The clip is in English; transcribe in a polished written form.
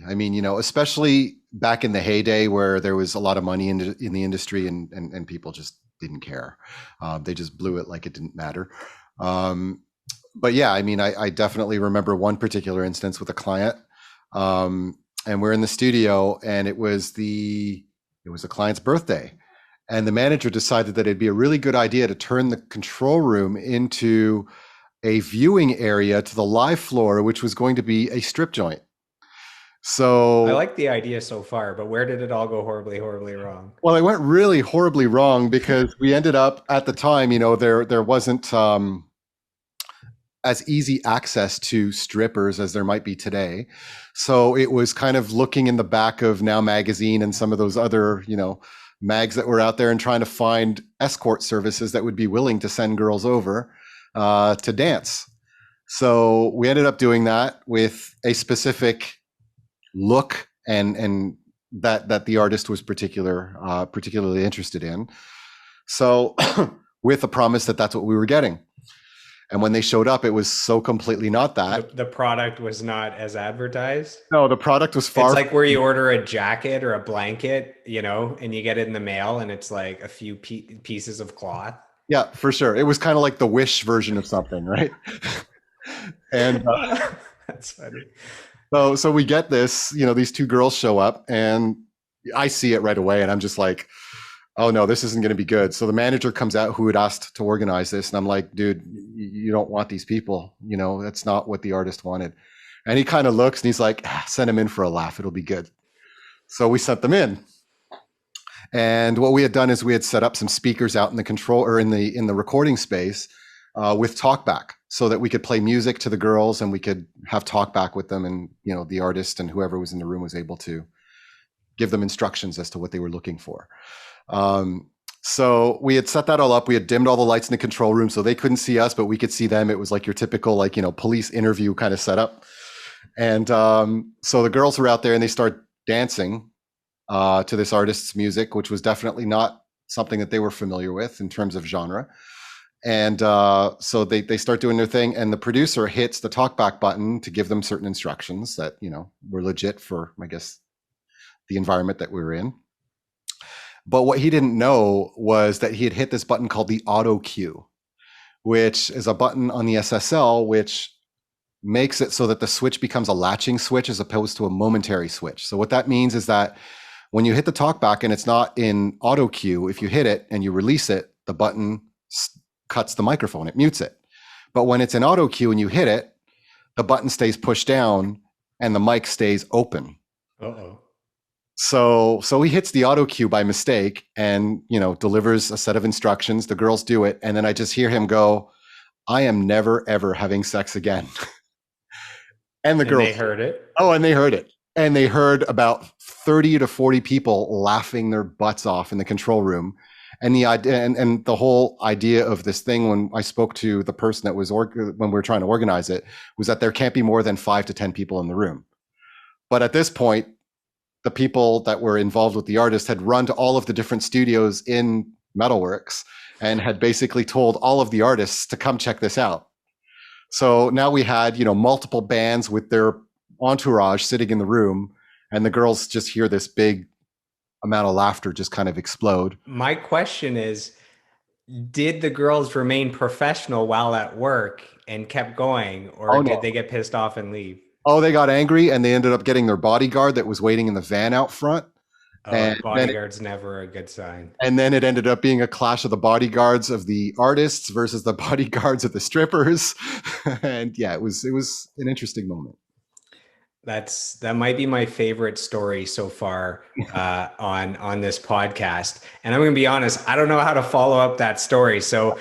absolutely. I mean, especially back in the heyday where there was a lot of money in the industry and people just didn't care. They just blew it like it didn't matter. Um, but yeah, I mean, I definitely remember one particular instance with a client, and we're in the studio, and it was the client's birthday, and the manager decided that it'd be a really good idea to turn the control room into a viewing area to the live floor, which was going to be a strip joint. I So, like the idea so far, but where did it all go horribly, horribly wrong? well, it went really horribly wrong because we ended up at the time, there wasn't as easy access to strippers as there might be today. So it was kind of looking in the back of Now Magazine and some of those other, mags that were out there and trying to find escort services that would be willing to send girls over to dance. So we ended up doing that with a specific look and that the artist was particularly interested in. So with a promise that that's what we were getting. And when they showed up, it was so completely not The that. the product was not as advertised. No, the product was It's far. like where you order a jacket or a blanket, and you get it in the mail and it's like a few pieces of cloth. Yeah, for sure. It was kind of like the Wish version of something, right? And That's funny. so we get this, these two girls show up, and I see it right away, and I'm just like, oh no, this isn't going to be good. So the manager comes out who had asked to organize this, and I'm like, dude, you don't want these people. That's not what the artist wanted. And he kind of looks and he's like, send them in for a laugh. It'll be good. So we sent them in. And what we had done is we had set up some speakers out in the control or in the recording space with talkback, so that we could play music to the girls and we could have talkback with them, and the artist and whoever was in the room was able to give them instructions as to what they were looking for. So we had set that all up. We had dimmed all the lights in the control room so they couldn't see us, but we could see them. It was like your typical police interview kind of setup. And so the girls were out there and they start dancing to this artist's music, which was definitely not something that they were familiar with in terms of genre. And so they start doing their thing, and the producer hits the talkback button to give them certain instructions that were legit for, I guess, the environment that we were in. But what he didn't know was that he had hit this button called the auto cue, which is a button on the SSL which makes it so that the switch becomes a latching switch as opposed to a momentary switch. So what that means is that when you hit the talkback and it's not in auto cue, if you hit it and you release it, the button cuts the microphone, it mutes it. But when it's in auto cue and you hit it, the button stays pushed down and the mic stays open. Uh-oh. So he hits the auto cue by mistake and delivers a set of instructions. The girls do it, and then I just hear him go, "I am never ever having sex again." And the And girls, they heard it. oh, and they heard it, and they heard about 30 to 40 people laughing their butts off in the control room. And the idea and the whole idea of this thing, when I spoke to the person that was when we were trying to organize it, was that there can't be more than 5 to 10 people in the room. But at this point, the people that were involved with the artist had run to all of the different studios in Metalworks and had basically told all of the artists to come check this out. So now we had, multiple bands with their entourage sitting in the room, and the girls just hear this big amount of laughter just kind of explode. My question is, did the girls remain professional while at work and kept going, or Oh did no. they get pissed off and leave? Oh, they got angry and they ended up getting their bodyguard that was waiting in the van out front. Oh, And then bodyguard's never a good sign. and then it ended up being a clash of the bodyguards of the artists versus the bodyguards of the strippers. And yeah, it was an interesting moment. That might be my favorite story so far on this podcast. And I'm going to be honest, I don't know how to follow up that story. So